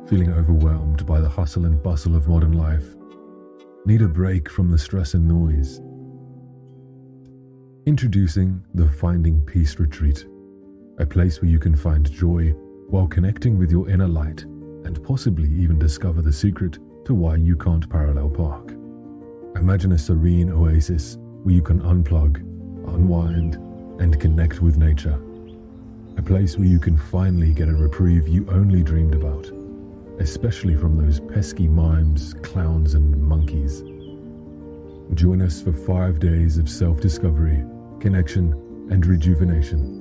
feeling overwhelmed by the hustle and bustle of modern life? Need a break from the stress and noise? Introducing the Finding Peace Retreat, a place where you can find joy while connecting with your inner light and possibly even discover the secret to why you can't parallel park. Imagine a serene oasis where you can unplug, unwind, and connect with nature. A place where you can finally get a reprieve you only dreamed about, especially from those pesky mimes, clowns, and monkeys. Join us for 5 days of self-discovery, connection, and rejuvenation.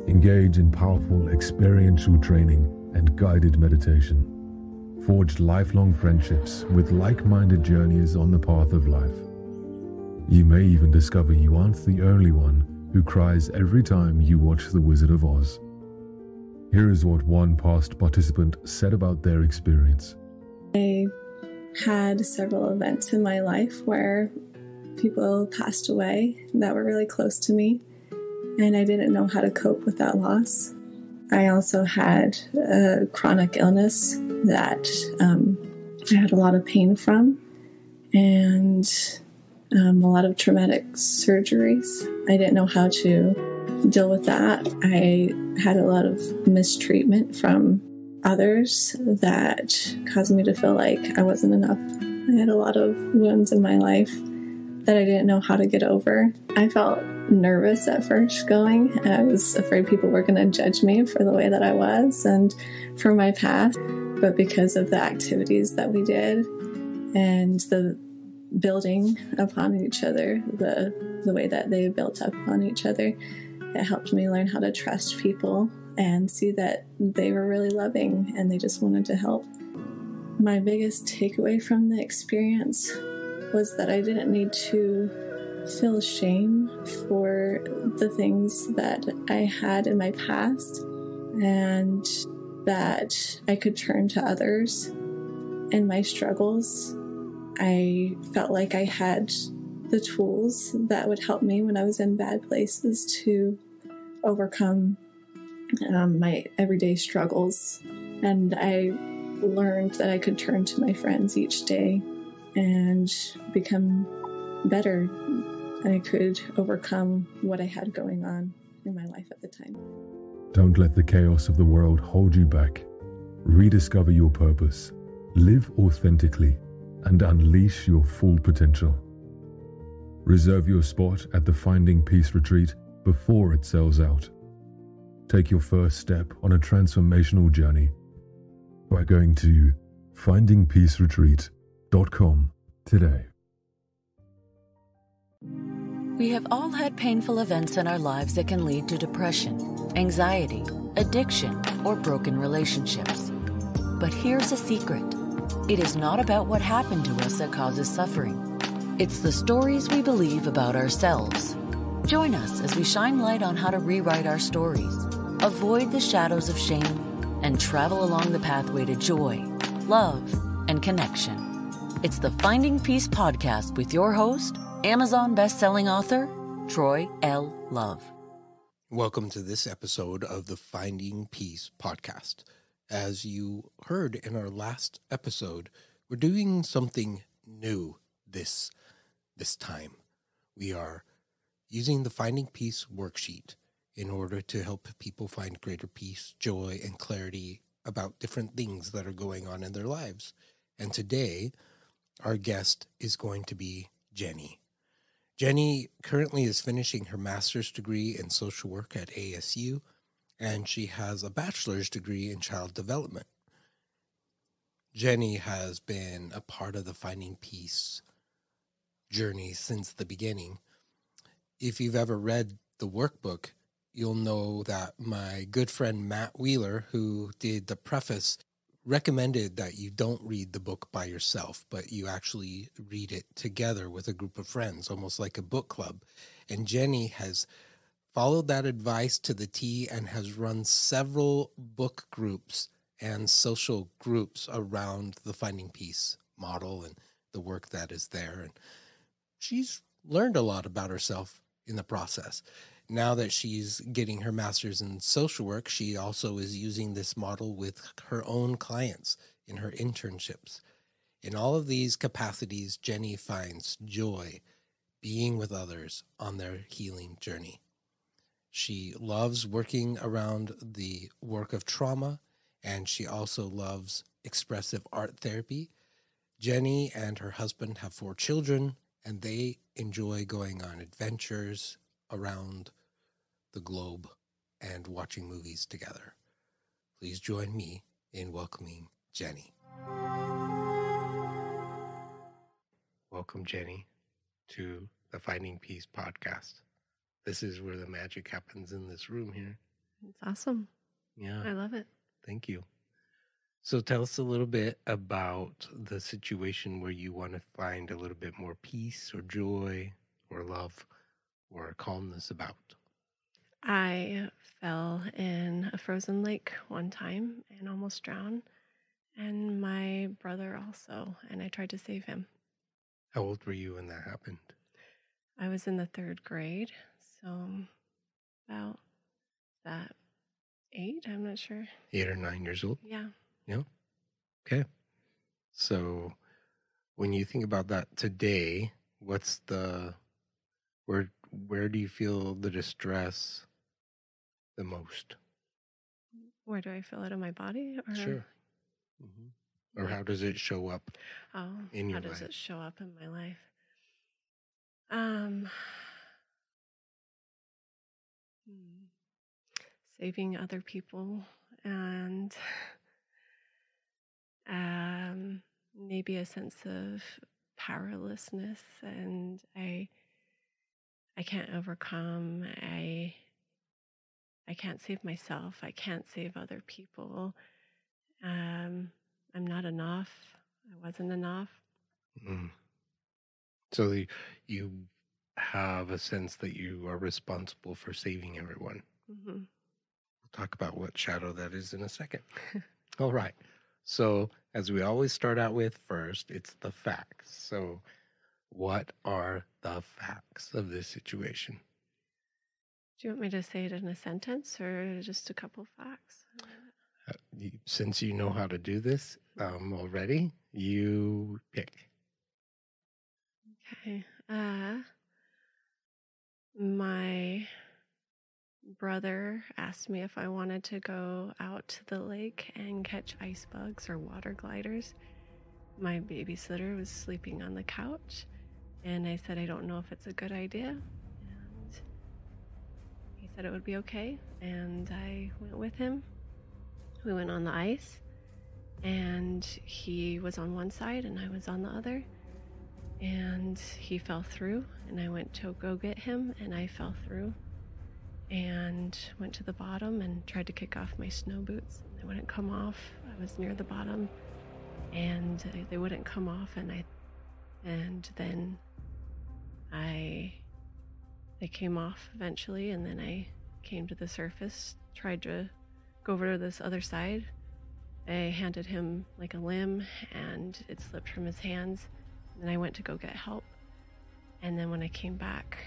Engage in powerful experiential training and guided meditation. Forge lifelong friendships with like-minded journeys on the path of life. You may even discover you aren't the only one who cries every time you watch The Wizard of Oz. Here is what one past participant said about their experience. I had several events in my life where people passed away that were really close to me, and I didn't know how to cope with that loss. I also had a chronic illness that I had a lot of pain from, and a lot of traumatic surgeries. I didn't know how to deal with that. I had a lot of mistreatment from others that caused me to feel like I wasn't enough. I had a lot of wounds in my life that I didn't know how to get over. I felt nervous at first going. I was afraid people were going to judge me for the way that I was and for my past. But because of the activities that we did and the building upon each other, the way that they built up on each other, it helped me learn how to trust people and see that they were really loving and they just wanted to help. My biggest takeaway from the experience was that I didn't need to feel shame for the things that I had in my past, and that I could turn to others in my struggles. I felt like I had the tools that would help me when I was in bad places to overcome my everyday struggles. And I learned that I could turn to my friends each day and become better. I could overcome what I had going on in my life at the time. Don't let the chaos of the world hold you back. Rediscover your purpose, live authentically, and unleash your full potential. Reserve your spot at the Finding Peace Retreat before it sells out. Take your first step on a transformational journey by going to findingpeaceretreat.com today. We have all had painful events in our lives that can lead to depression, anxiety, addiction, or broken relationships. But here's a secret. It is not about what happened to us that causes suffering. It's the stories we believe about ourselves. Join us as we shine light on how to rewrite our stories, avoid the shadows of shame, and travel along the pathway to joy, love, and connection. It's the Finding Peace podcast with your host, Amazon best-selling author, Troy L. Love. Welcome to this episode of the Finding Peace podcast. As you heard in our last episode, we're doing something new this time. We are using the Finding Peace worksheet in order to help people find greater peace, joy, and clarity about different things that are going on in their lives. And today, our guest is going to be Jenny. Jenny currently is finishing her master's degree in social work at ASU, and she has a bachelor's degree in child development. Jenny has been a part of the Finding Peace journey since the beginning. If you've ever read the workbook, you'll know that my good friend Matt Wheeler, who did the preface, recommended that you don't read the book by yourself, but you actually read it together with a group of friends, almost like a book club. And Jenny has followed that advice to the T and has run several book groups and social groups around the Finding Peace model and the work that is there. And she's learned a lot about herself in the process. Now that she's getting her master's in social work, she also is using this model with her own clients in her internships. In all of these capacities, Jenny finds joy being with others on their healing journey. She loves working around the work of trauma, and she also loves expressive art therapy. Jenny and her husband have 4 children, and they enjoy going on adventures around the globe and watching movies together. Please join me in welcoming Jenny. Welcome, Jenny, to the Finding Peace podcast. This is where the magic happens in this room here. It's awesome. Yeah. I love it. Thank you. So tell us a little bit about the situation where you want to find a little bit more peace or joy or love or calmness about. I fell in a frozen lake one time and almost drowned, and my brother also, and I tried to save him. How old were you when that happened? I was in the 3rd grade, so about that 8, I'm not sure. 8 or 9 years old? Yeah. Yeah. Okay. So when you think about that today, what's where do you feel the distress the most? Where do I feel it in my body? Or Sure. Mm-hmm. Or how does it show up in your life? How does it show up in my life? Saving other people and maybe a sense of powerlessness, and I can't overcome. I can't save myself. I can't save other people. I'm not enough. I wasn't enough. Mm. So you have a sense that you are responsible for saving everyone. Mm-hmm. We'll talk about what shadow that is in a second. All right. So as we always start out with first, it's the facts. So what are the facts of this situation? Do you want me to say it in a sentence or just a couple facts? Since you know how to do this already, you pick. Okay. My brother asked me if I wanted to go out to the lake and catch ice bugs or water gliders. My babysitter was sleeping on the couch, and I said, I don't know if it's a good idea. And he said it would be okay, and I went with him. We went on the ice, and he was on one side and I was on the other, and he fell through, and I went to go get him, and I fell through and went to the bottom and tried to kick off my snow boots. They wouldn't come off. I was near the bottom and they wouldn't come off, and then they came off eventually, and then I came to the surface, tried to go over to this other side. I handed him like a limb and it slipped from his hands, and then I went to go get help. And then when I came back,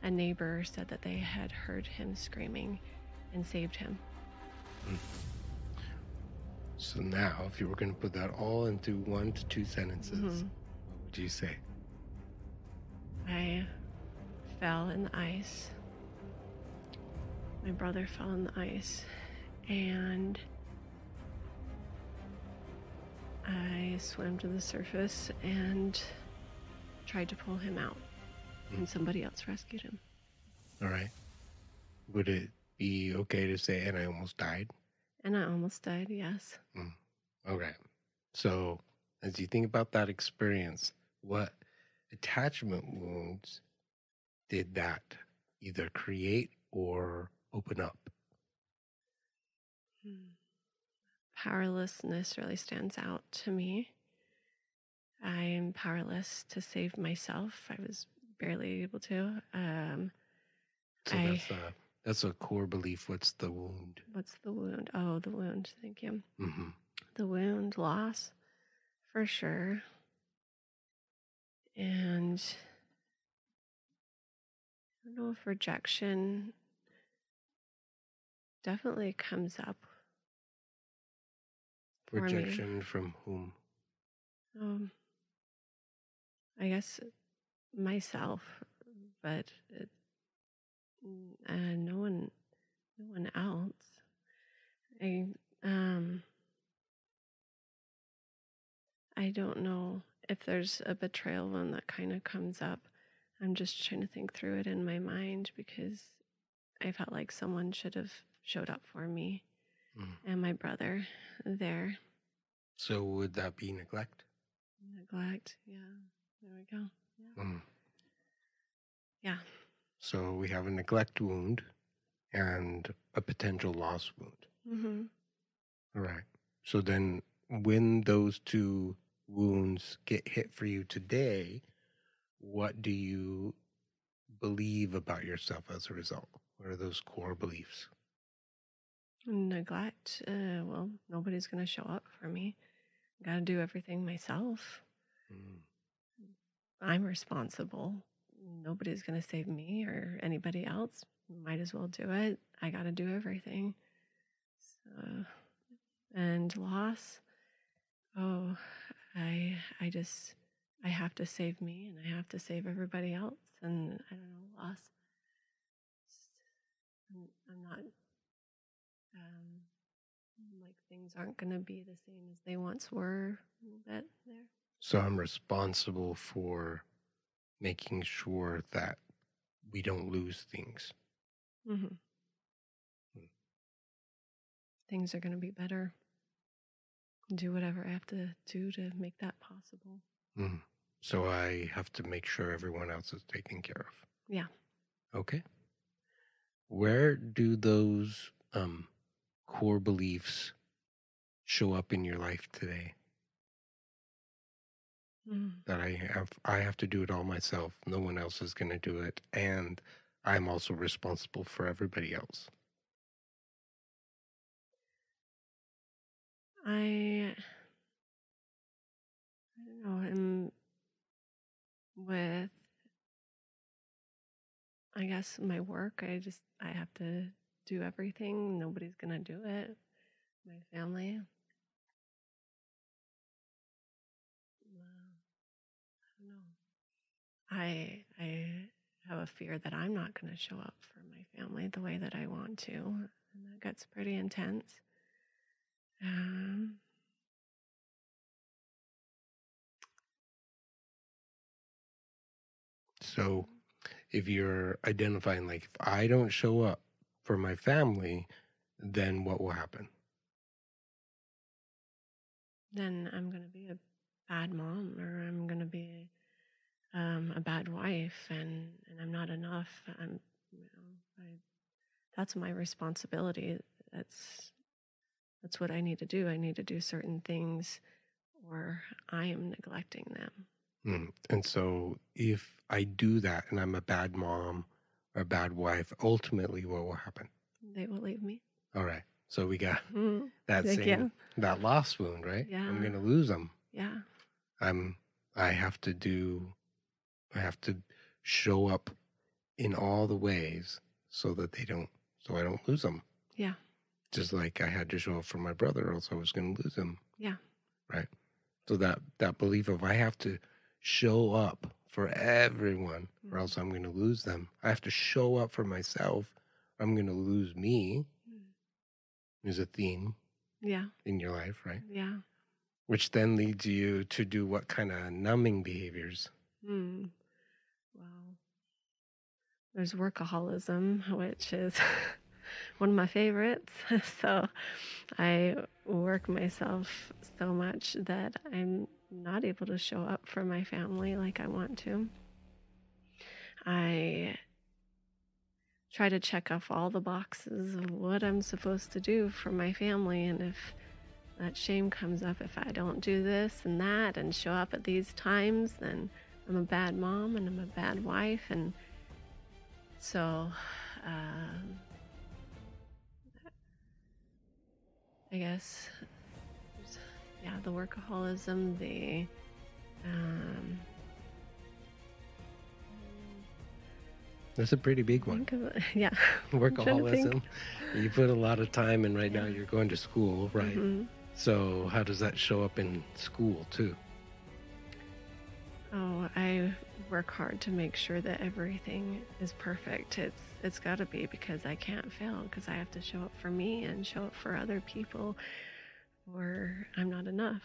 a neighbor said that they had heard him screaming and saved him. So now, if you were going to put that all into 1 to 2 sentences, what would you say? I fell in the ice. My brother fell in the ice, and I swam to the surface and tried to pull him out, and somebody else rescued him. All right. Would it be okay to say, and I almost died? And I almost died, yes. Okay. So as you think about that experience, what attachment wounds did that either create or open up? Powerlessness really stands out to me. I am powerless to save myself. I was barely able to. So that's a core belief. What's the wound? What's the wound? Oh, the wound. Thank you. Mm-hmm. The wound, loss, for sure. And I don't know if rejection definitely comes up for me. Rejection from whom? I guess myself, but no one else. I don't know if there's a betrayal one that kind of comes up. I'm just trying to think through it in my mind because I felt like someone should have showed up for me and my brother there. So would that be neglect? Neglect, yeah. There we go. Yeah. Yeah. So we have a neglect wound and a potential loss wound. All right. So then when those two wounds get hit for you today, what do you believe about yourself as a result? What are those core beliefs? Neglect. Well, nobody's going to show up for me. Got to do everything myself. I'm responsible. Nobody's going to save me or anybody else. Might as well do it. I got to do everything. So, and loss. Oh, I have to save me and I have to save everybody else. And I don't know, loss. I'm not, like things aren't going to be the same as they once were a little bit there. So I'm responsible for making sure that we don't lose things. Things are going to be better. Do whatever I have to do to make that possible. So I have to make sure everyone else is taken care of. Yeah. Okay. Where do those core beliefs show up in your life today? That I have to do it all myself. No one else is going to do it. And I'm also responsible for everybody else. I don't know. And with, I guess, my work, I have to do everything. Nobody's going to do it. My family. I have a fear that I'm not going to show up for my family the way that I want to, and that gets pretty intense. So if you're identifying, like, if I don't show up for my family, then what will happen? Then I'm going to be a bad mom, or I'm going to be a bad wife, and I'm not enough. That's my responsibility. That's what I need to do. I need to do certain things, or I am neglecting them. And so if I do that and I'm a bad mom or a bad wife, ultimately what will happen? They will leave me. All right. So we got that loss wound, right? Yeah. I'm going to lose them. Yeah. I have to show up in all the ways so I don't lose them. Yeah. Just like I had to show up for my brother, else I was going to lose him. Yeah. Right. So that belief of I have to show up for everyone or else I'm going to lose them. I have to show up for myself or I'm going to lose me is a theme in your life, right? Yeah. Which then leads you to do what kind of numbing behaviors? Well, there's workaholism, which is one of my favorites. So I work myself so much that I'm not able to show up for my family like I want to. I try to check off all the boxes of what I'm supposed to do for my family, and if that shame comes up, if I don't do this and that and show up at these times, then I'm a bad mom and I'm a bad wife. And so I guess the workaholism, the that's a pretty big one. Yeah. Workaholism. You put a lot of time in right now. You're going to school, right? So how does that show up in school too? Oh, I work hard to make sure that everything is perfect. It's got to be, because I can't fail, because I have to show up for me and show up for other people, or I'm not enough.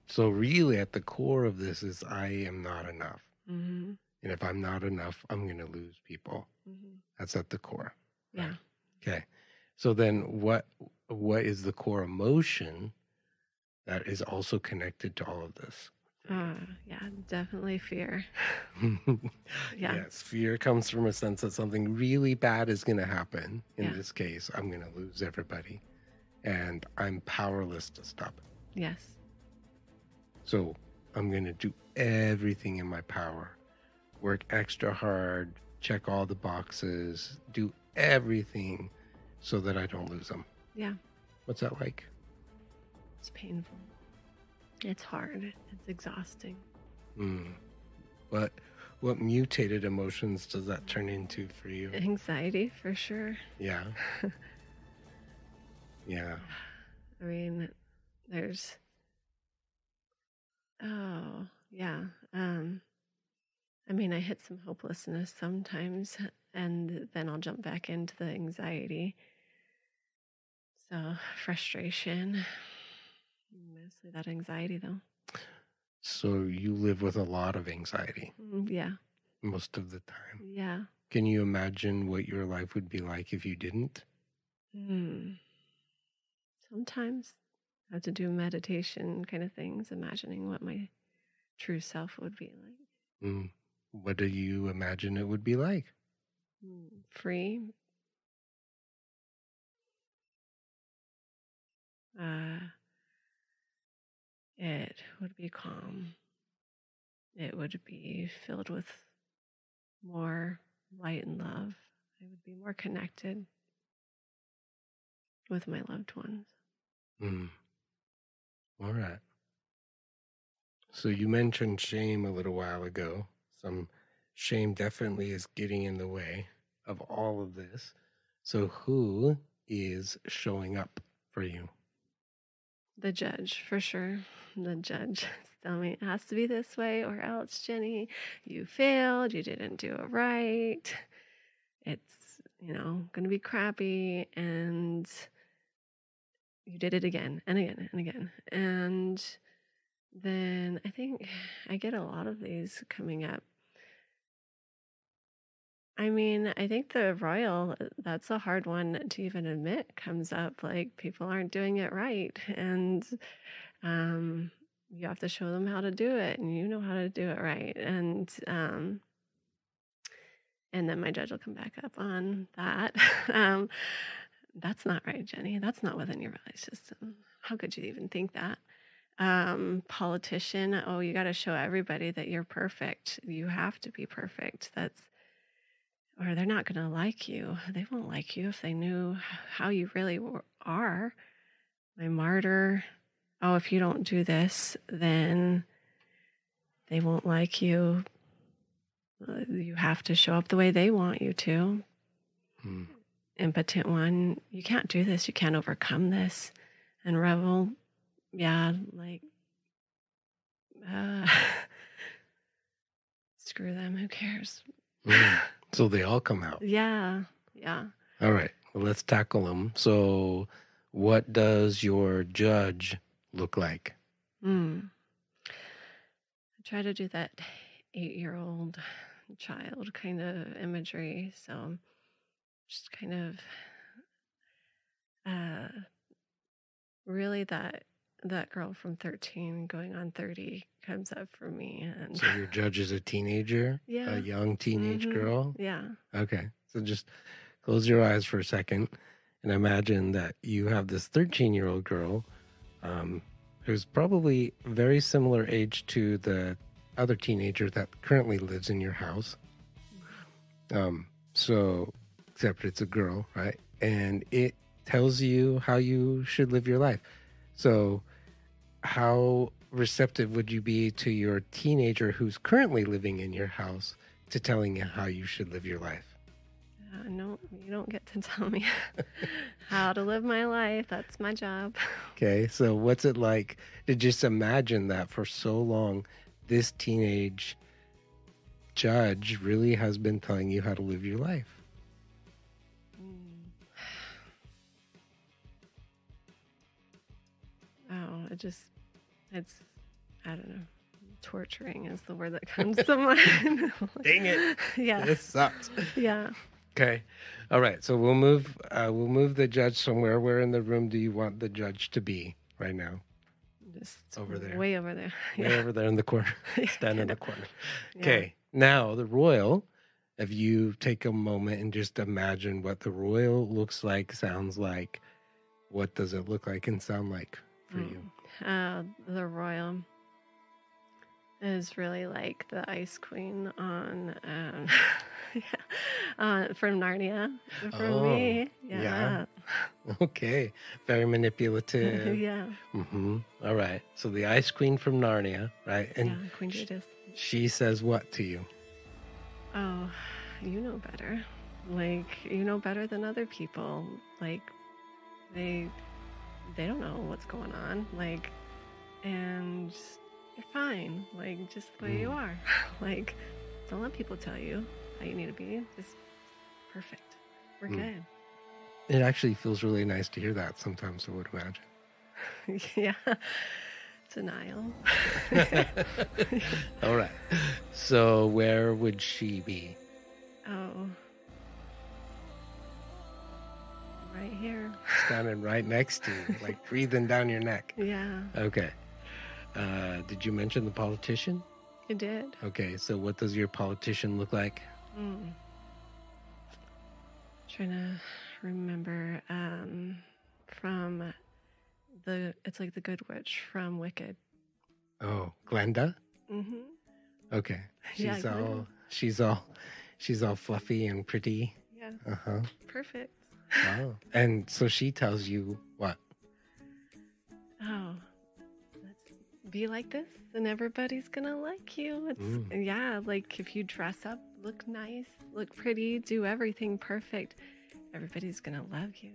So really at the core of this is I am not enough. Mm-hmm. And if I'm not enough, I'm going to lose people. Mm-hmm. That's at the core. Yeah. Right? Okay. So then what is the core emotion that is also connected to all of this? Yeah, definitely fear. Yeah. Yes, fear comes from a sense that something really bad is going to happen. In Yeah. this case, I'm going to lose everybody, and I'm powerless to stop it. Yes. So I'm going to do everything in my power, work extra hard, check all the boxes, do everything so that I don't lose them. Yeah. What's that like? It's painful. It's hard. It's exhausting. What mutated emotions does that turn into for you? Anxiety, for sure. Yeah. Yeah. I mean, there's... Oh, yeah. I mean, I hit some hopelessness sometimes, and then I'll jump back into the anxiety. So, frustration. Mostly that anxiety, though. So you live with a lot of anxiety Yeah. most of the time. Yeah. Can you imagine what your life would be like if you didn't? Sometimes I have to do meditation kind of things, imagining what my true self would be like. What do you imagine it would be like? Free. It would be calm. It would be filled with more light and love. I would be more connected with my loved ones. All right. So you mentioned shame a little while ago. Some shame definitely is getting in the way of all of this. So who is showing up for you? The judge, for sure. The judge is telling me it has to be this way, or else, Jenny, you failed. You didn't do it right. It's, going to be crappy. And you did it again and again and again. And then I think I get a lot of these coming up. I mean, I think the royal, that's a hard one to even admit, comes up. Like, people aren't doing it right. And you have to show them how to do it, and you know how to do it right. And then my judge will come back up on that. That's not right, Jenny. That's not within your value system. How could you even think that? Politician, oh, you got to show everybody that you're perfect. You have to be perfect. Or they're not going to like you. They won't like you if they knew how you really are. My martyr, oh, if you don't do this, then they won't like you. You have to show up the way they want you to. Impotent one, you can't do this. You can't overcome this. And rebel, yeah, like, screw them. Who cares? So they all come out. Yeah. All right. Well, let's tackle them. So what does your judge look like? I try to do that 8-year-old child kind of imagery. So just kind of really that girl from 13 going on 30 comes up for me. And so your judge is a teenager? Yeah. A young teenage girl? Yeah. Okay. So just close your eyes for a second and imagine that you have this 13-year-old girl who's probably very similar age to the other teenager that currently lives in your house. So, except it's a girl, right? And it tells you how you should live your life. So how receptive would you be to your teenager who's currently living in your house to telling you how you should live your life? No, you don't get to tell me how to live my life. That's my job. Okay, so what's it like to just imagine that for so long, this teenage judge really has been telling you how to live your life? Oh, it's, I don't know. Torturing is the word that comes to mind. Dang it. Yeah. This sucks. Yeah. Okay. All right. So we'll move the judge somewhere. Where in the room do you want the judge to be right now? Just over there. Way over there. Way over there in the corner. Stand in the corner. Yeah. Okay. Now the royal, if you take a moment and just imagine what the royal looks like, sounds like, what does it look like and sound like for you? The royal is really like the Ice Queen on from Narnia for me. Yeah. Okay. Very manipulative. Yeah. All right. So the Ice Queen from Narnia, right? And Queen Judith. She says what to you? Oh, you know better. Like, you know better than other people. Like, they don't know what's going on. Like, and you're fine. Like, just the way you are. Like, don't let people tell you how you need to be. Just perfect. We're good. It actually feels really nice to hear that sometimes, I would imagine. Yeah. Denial. All right. So where would she be? Oh. Right here. Standing right next to you, like breathing down your neck. Yeah. Okay. Did you mention the politician? I did. Okay, so what does your politician look like? Trying to remember from it's like the good witch from Wicked. Oh, Glenda? Okay. She's all fluffy and pretty. Yeah. Perfect. Oh. And so she tells you what? Oh, let's be like this and everybody's gonna like you. It's like if you dress up, look nice, look pretty, do everything perfect, everybody's gonna love you.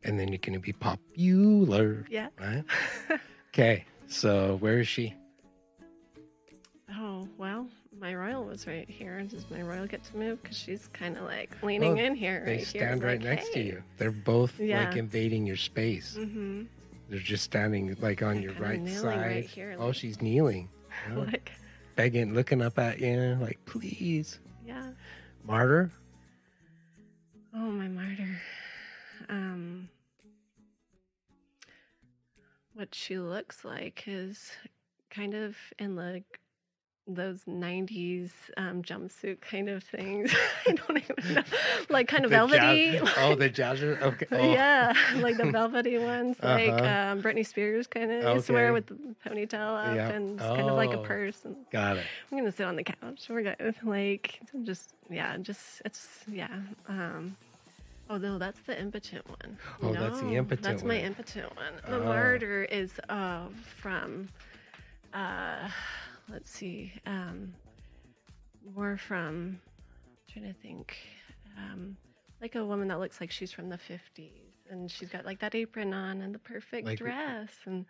And then you're gonna be popular. Yeah. Right? Okay. So where is she? Oh, well, my royal was right here. Does my royal get to move? Because she's kind of like leaning in here. They stand right next to you. They're both like invading your space. They're just standing like on your right side. Right here, oh, she's kneeling. Like begging, looking up at you, like, please. Yeah. Martyr? Oh, my martyr. What she looks like is kind of in like those 90s jumpsuit kind of things. I don't even know. Like kind of velvety. The jazzer? Okay. Oh. Yeah, like the velvety ones. Like Britney Spears kind of used to wear with the ponytail up and kind of like a purse. And got it. I'm going to sit on the couch. We're good. Like, oh, no, that's the impotent one. Oh, no, that's the impotent that's one. my impotent one. The martyr is from... let's see, more from, I'm trying to think, like a woman that looks like she's from the 50s, and she's got like that apron on and the perfect dress. And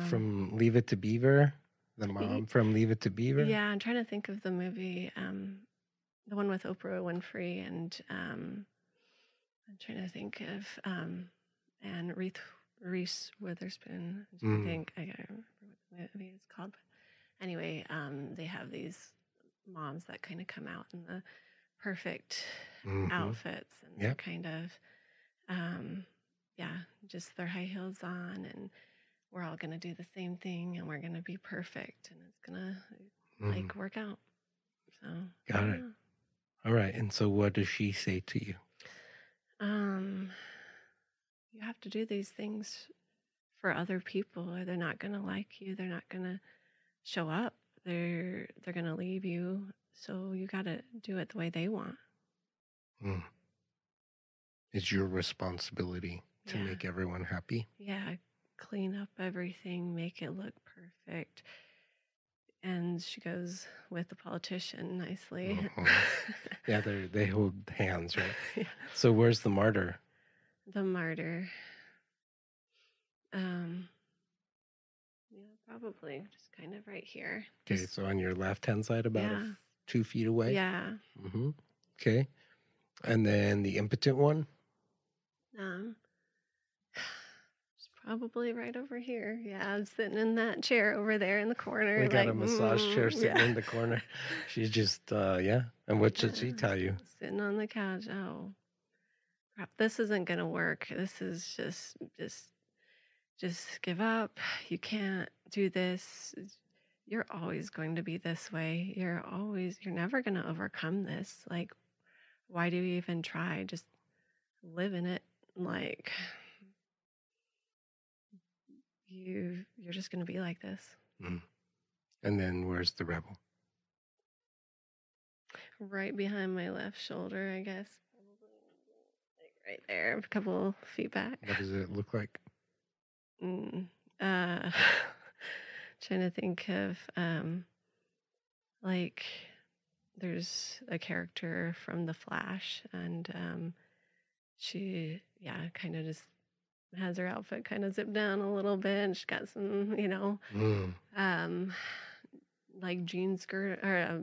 from Leave It to Beaver? The mom from Leave It to Beaver? Yeah, I'm trying to think of the movie, the one with Oprah Winfrey, and I'm trying to think of, and Reese Witherspoon. I think, I can't remember what the movie is called, but anyway, they have these moms that kind of come out in the perfect outfits, and they're kind of, just their high heels on, and we're all going to do the same thing, and we're going to be perfect, and it's going to like work out. So got it. All right. And so what does she say to you? You have to do these things for other people, or they're not going to like you. They're not going to show up. They're going to leave you. So you got to do it the way they want. It's your responsibility to make everyone happy. Yeah. Clean up everything. Make it look perfect. And she goes with the politician nicely. Yeah, they hold hands, right? Yeah. So where's the martyr? The martyr. Yeah, probably just kind of right here. Okay, so on your left-hand side, about 2 feet away? Yeah. Okay. And then the impotent one? It's probably right over here. Yeah, I'm sitting in that chair over there in the corner. We got a massage chair sitting in the corner. She's just, yeah. And what should she tell you? Sitting on the couch. Oh, crap, this isn't going to work. This is just give up. You can't do this. You're always going to be this way. You're never going to overcome this. Like, why do you even try? Just live in it. Like, you're just going to be like this. And then where's the rebel? Right behind my left shoulder, I guess. Like right there, a couple feet back. What does it look like? Trying to think of like there's a character from The Flash, and she kind of just has her outfit kind of zipped down a little bit, and she's got some like jean skirt or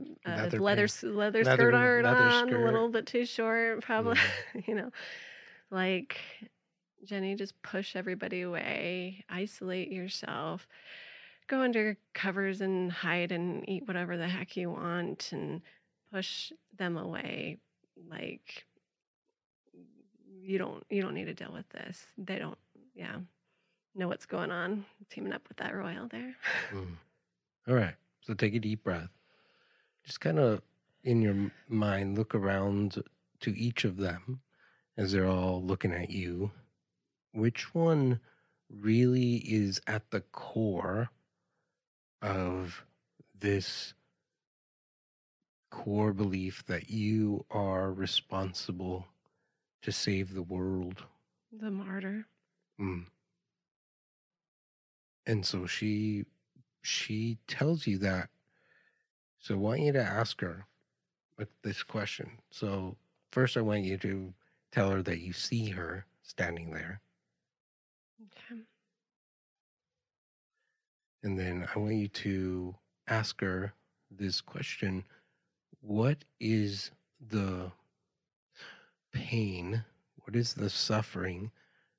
leather skirt on, a little bit too short probably. Like, Jenny, just push everybody away, isolate yourself, go under covers and hide and eat whatever the heck you want and push them away. Like, you don't need to deal with this. They don't know what's going on. Teaming up with that royal there. All right. So take a deep breath. Just kind of in your mind, look around to each of them as they're all looking at you. Which one really is at the core of this core belief that you are responsible to save the world? The martyr. And so she tells you that. So I want you to ask her this question. So first I want you to tell her that you see her standing there. Okay. And then I want you to ask her this question. What is the pain? What is the suffering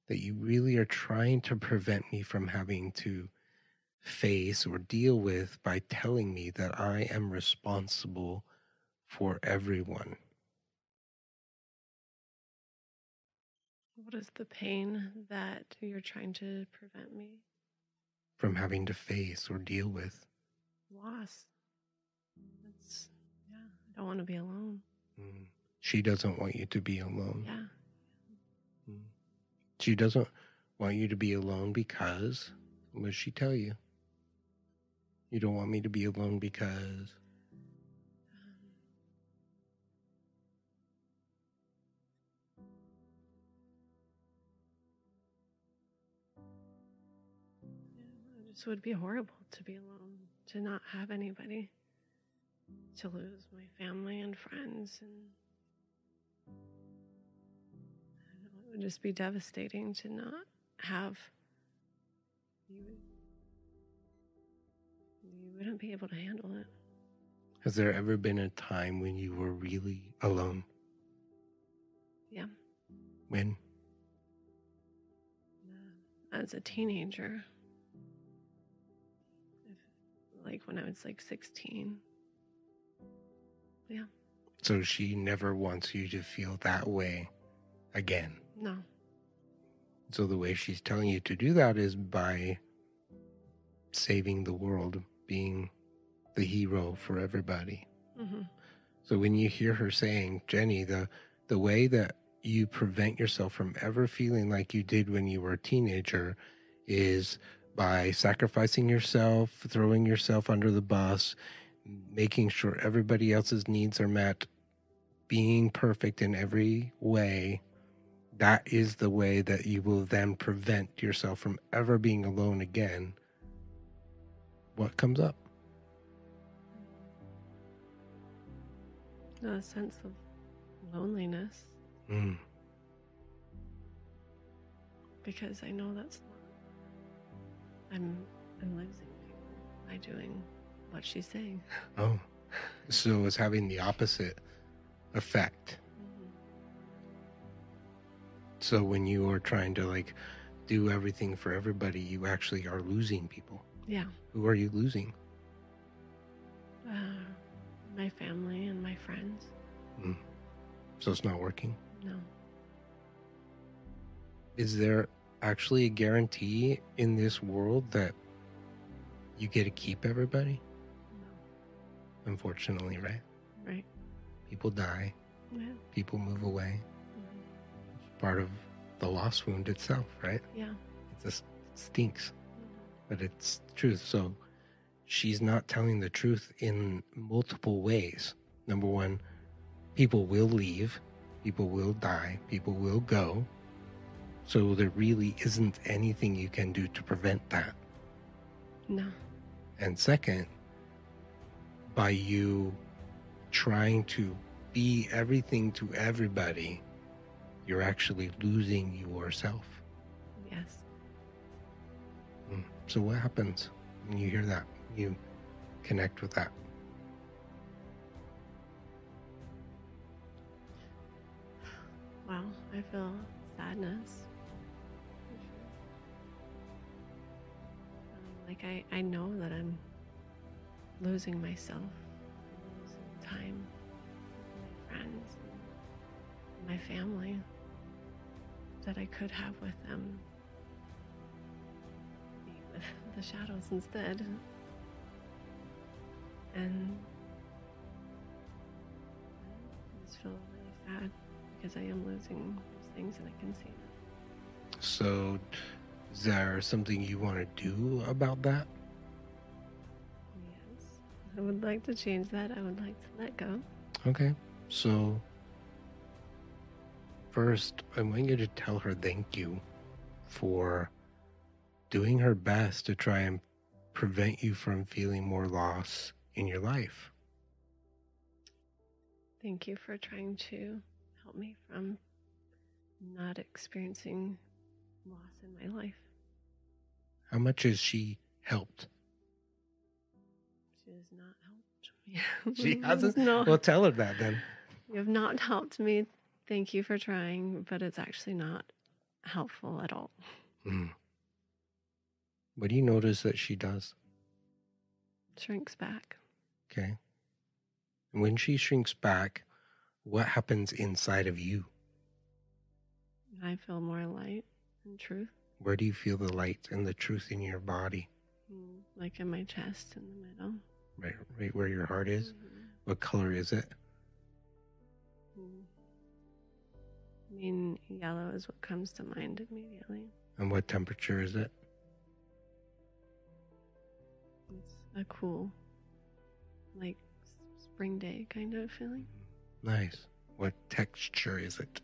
that you really are trying to prevent me from having to face or deal with by telling me that I am responsible for everyone? What is the pain that you're trying to prevent me from having to face or deal with? Loss. I don't want to be alone. She doesn't want you to be alone. Yeah. She doesn't want you to be alone because, what does she tell you? You don't want me to be alone because? It just would be horrible to be alone, to not have anybody, to lose my family and friends, and it would just be devastating to not have you. You wouldn't be able to handle it. Has there ever been a time when you were really alone? Yeah. When? As a teenager. Like when I was like 16. Yeah. So she never wants you to feel that way again? No. So the way she's telling you to do that is by saving the world, being the hero for everybody. So when you hear her saying, Jenny, the way that you prevent yourself from ever feeling like you did when you were a teenager is by sacrificing yourself, throwing yourself under the bus, making sure everybody else's needs are met, being perfect in every way. That is the way that you will then prevent yourself from ever being alone again. What comes up? A sense of loneliness. Mm. Because I know that's not. I'm losing people by doing what she's saying. Oh, so it's having the opposite effect. So when you are trying to like do everything for everybody, you actually are losing people. Yeah. Who are you losing? My family and my friends. Mm. So it's not working? No. Is there actually a guarantee in this world that you get to keep everybody? No. Unfortunately, right? Right. People die. Yeah. People move away. It's part of the loss wound itself, right? Yeah. It just stinks, but it's truth. So she's not telling the truth in multiple ways. Number one, people will leave, people will die, people will go. So there really isn't anything you can do to prevent that. No. And second, by you trying to be everything to everybody, you're actually losing yourself. Yes. So what happens when you hear that? You connect with that. Well, I feel sadness. Like I know that I'm losing myself, losing time with my friends, and my family that I could have with them. Be with the shadows instead. And I just feel really sad because I am losing those things and I can see that. So is there something you want to do about that? Yes. I would like to change that. I would like to let go. Okay. So first, I want you to tell her thank you for doing her best to try and prevent you from feeling more loss in your life. Thank you for trying to help me from not experiencing loss in my life. How much has she helped? She has not helped me. She hasn't? No. Well, tell her that then. You have not helped me. Thank you for trying, but it's actually not helpful at all. What do you notice that she does? Shrinks back. Okay. And when she shrinks back, what happens inside of you? I feel more light and truth. Where do you feel the light and the truth in your body? Like in my chest in the middle. Right where your heart is? What color is it? I mean, yellow is what comes to mind immediately. And what temperature is it? It's a cool, like spring day kind of feeling. Nice. What texture is it?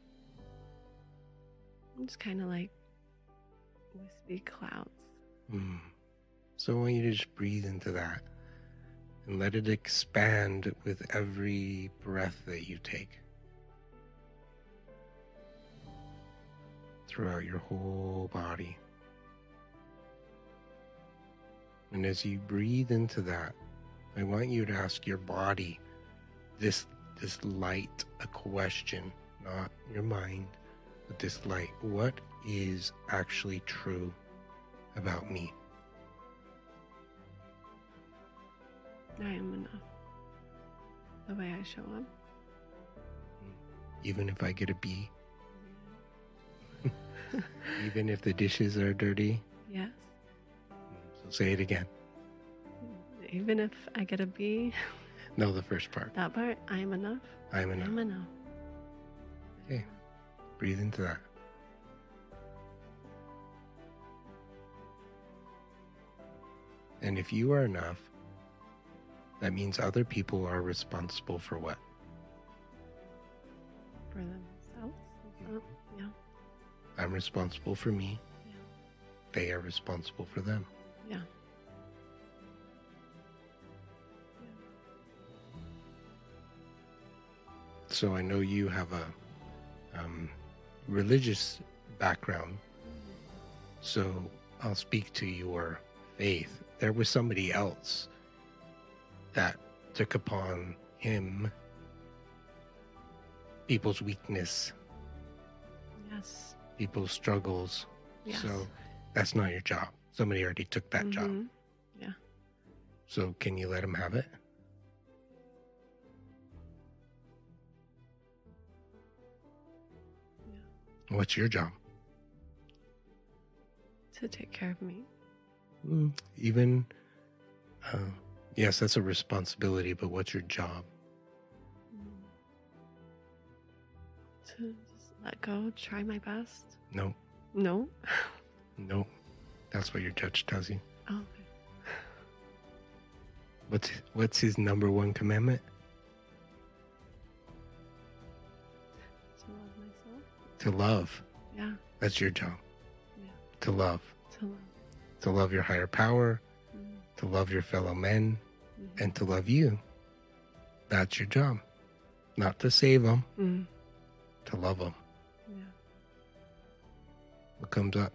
It's kind of like wispy clouds. So I want you to just breathe into that and let it expand with every breath that you take throughout your whole body. And as you breathe into that, I want you to ask your body this light a question, not your mind, but this light. What is actually true about me? I am enough. The way I show up. Even if I get a B? Even if the dishes are dirty? Yes. So say it again. Even if I get a B. No, the first part. That part, I am enough. I am enough. I am enough. Okay. Breathe into that. And if you are enough, that means other people are responsible for what? For themselves. Yeah. I'm responsible for me. Yeah. They are responsible for them. Yeah. So I know you have a religious background. So I'll speak to your faith. There was somebody else that took upon him people's weakness, Yes. people's struggles. Yes. So that's not your job. Somebody already took that job. Yeah. So can you let him have it? Yeah. What's your job? To take care of me. Even, yes, that's a responsibility, but what's your job? To just let go, try my best. No. No? No. That's what your judge tells you. Oh, okay. What's his number one commandment? To love myself. To love. Yeah. That's your job. Yeah. To love. To love. To love your higher power, Mm-hmm. to love your fellow men, and to love you. That's your job. Not to save them, to love them. Yeah. What comes up?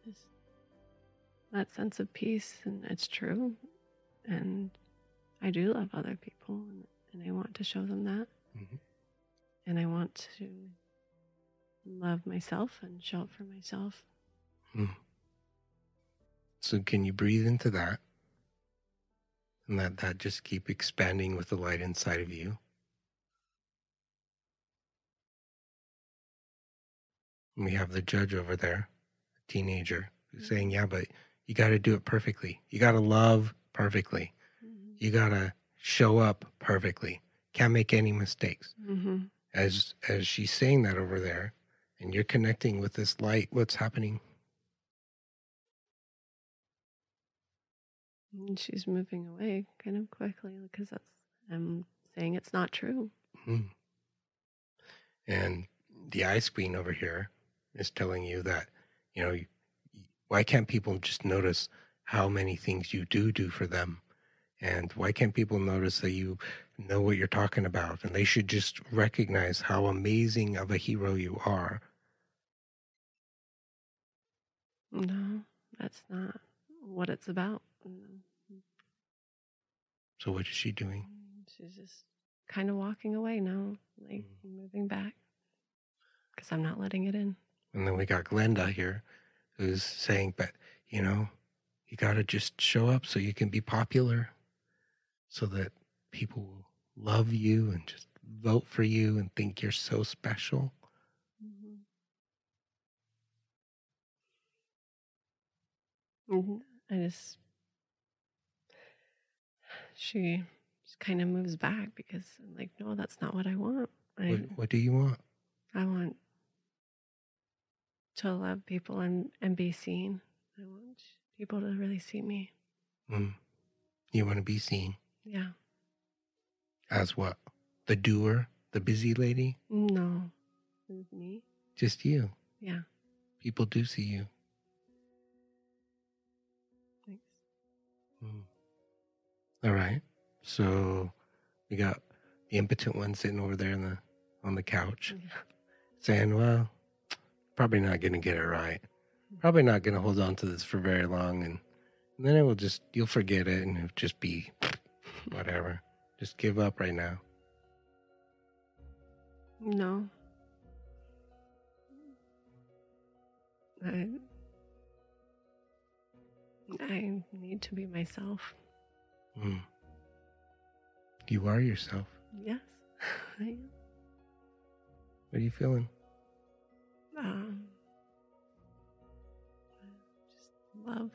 Just that sense of peace, and it's true. And I do love other people, and I want to show them that. Mm-hmm. And I want to love myself and show up for myself. So can you breathe into that? And let that just keep expanding with the light inside of you. And we have the judge over there, a teenager, who's saying, yeah, but you got to do it perfectly. You got to love perfectly. You got to show up perfectly. Can't make any mistakes. As she's saying that over there, and you're connecting with this light, what's happening? And she's moving away kind of quickly because I'm saying it's not true. And the ice queen over here is telling you that, why can't people just notice how many things you do for them? And why can't people notice that you know what you're talking about? And they should just recognize how amazing of a hero you are. No, that's not what it's about. So what is she doing? She's just kind of walking away now, like moving back, because I'm not letting it in. And then we got Glenda here, who's saying, but, you got to just show up so you can be popular, so that people will love you and just vote for you and think you're so special. She just kind of moves back because I'm like, no, that's not what I want. What do you want? I want to love people and be seen. I want people to really see me. You want to be seen? Yeah. As what? The doer? The busy lady? No. Me? Just you? Yeah. People do see you. Thanks. All right. So we got the impotent one sitting over there on the couch, saying, well, probably not going to get it right. Probably not going to hold on to this for very long. And then you'll forget it and it'll just be whatever. Just give up right now. No. I need to be myself. You are yourself. Yes, I am. What are you feeling? Just love.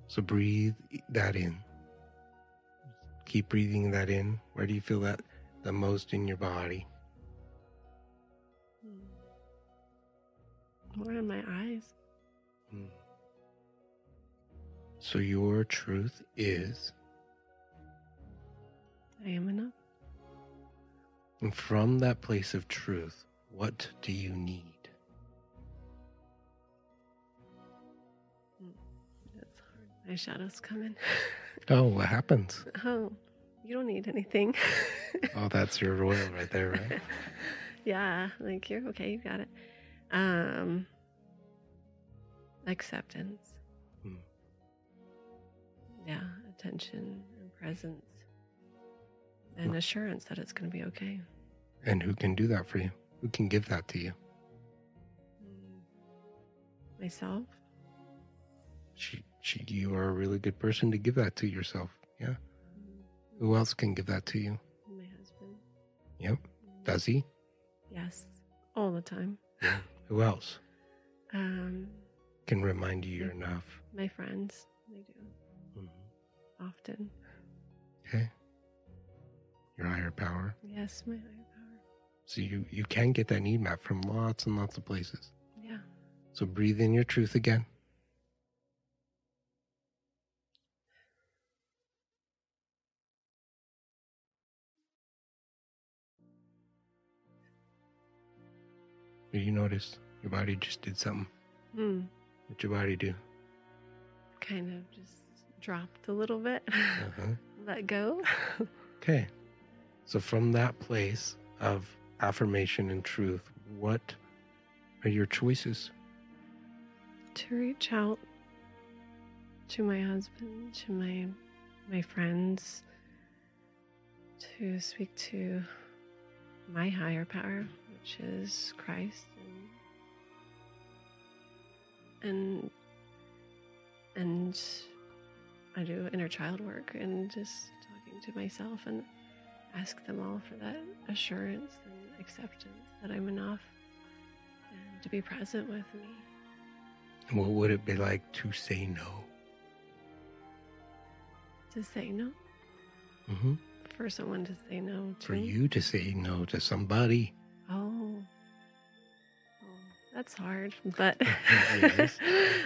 So breathe that in. Keep breathing that in. Where do you feel that the most in your body? More in my eyes. So your truth is? I am enough. And from that place of truth, what do you need? That's hard. My shadow's coming. Oh, what happens? Oh, you don't need anything. Oh, that's your royal right there, right? Yeah, like you're okay, you got it. Acceptance. Yeah, attention and presence and assurance that it's going to be okay. And who can do that for you? Who can give that to you? Myself. You are a really good person to give that to yourself. Yeah. Who else can give that to you? My husband. Yep. Does he? Yes. All the time. Yeah. Who else? Can remind you you're enough. My friends. They do. Often. Okay. Your higher power. Yes, my higher power. So you can get that need met from lots and lots of places. Yeah. So breathe in your truth again. Did you notice your body just did something? What'd your body do? Kind of just dropped a little bit. Let go. Okay. So from that place of affirmation and truth, what are your choices? To reach out to my husband, to my friends, to speak to my higher power, which is Christ, and I do inner child work and just talking to myself and ask them all for that assurance and acceptance that I'm enough and to be present with me. What would it be like to say no? To say no? For someone to say no to For me? you to say no to somebody. Oh, that's hard, but Yes.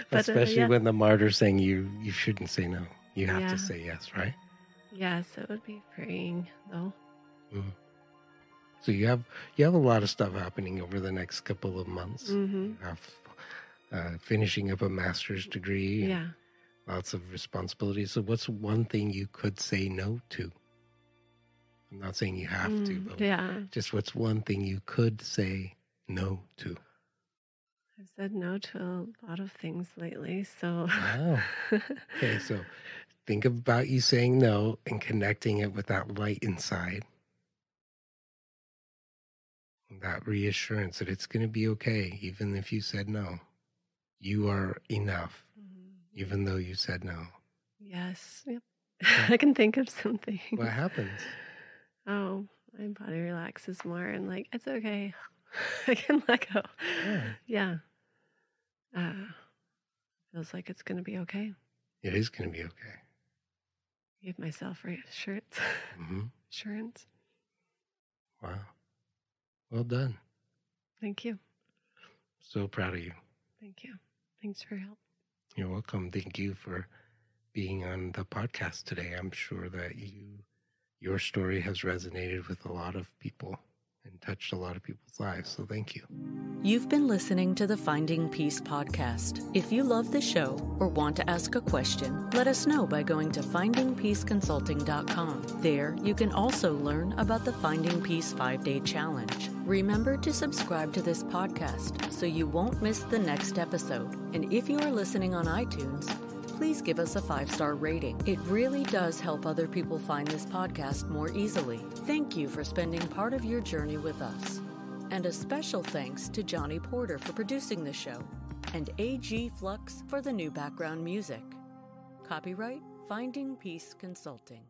but Especially yeah. when the martyr's saying you shouldn't say no. You have Yeah. to say yes, right? Yes, it would be freeing though. So you have a lot of stuff happening over the next couple of months. You have finishing up a master's degree. Yeah. Lots of responsibilities. So what's one thing you could say no to? I'm not saying you have to, but just what's one thing you could say no to? I've said no to a lot of things lately, so Wow. Okay, so think about you saying no and connecting it with that light inside. That reassurance that it's going to be okay, even if you said no. You are enough, even though you said no. Yes. Yep. I can think of something. What happens? Oh, my body relaxes more and like, it's okay. I can let go. Yeah. Feels like it's going to be okay. It is going to be okay. Give myself reassurance. Assurance. Wow. Well done. Thank you. So proud of you. Thank you. Thanks for your help. You're welcome. Thank you for being on the podcast today. I'm sure that your story has resonated with a lot of people and touched a lot of people's lives. So thank you. You've been listening to the Finding Peace podcast. If you love the show or want to ask a question, let us know by going to findingpeaceconsulting.com. There, you can also learn about the Finding Peace 5-Day Challenge. Remember to subscribe to this podcast so you won't miss the next episode. And if you are listening on iTunes, please give us a 5-star rating. It really does help other people find this podcast more easily. Thank you for spending part of your journey with us. And a special thanks to Johnny Porter for producing the show, and A.G. Flux for the new background music. Copyright Finding Peace Consulting.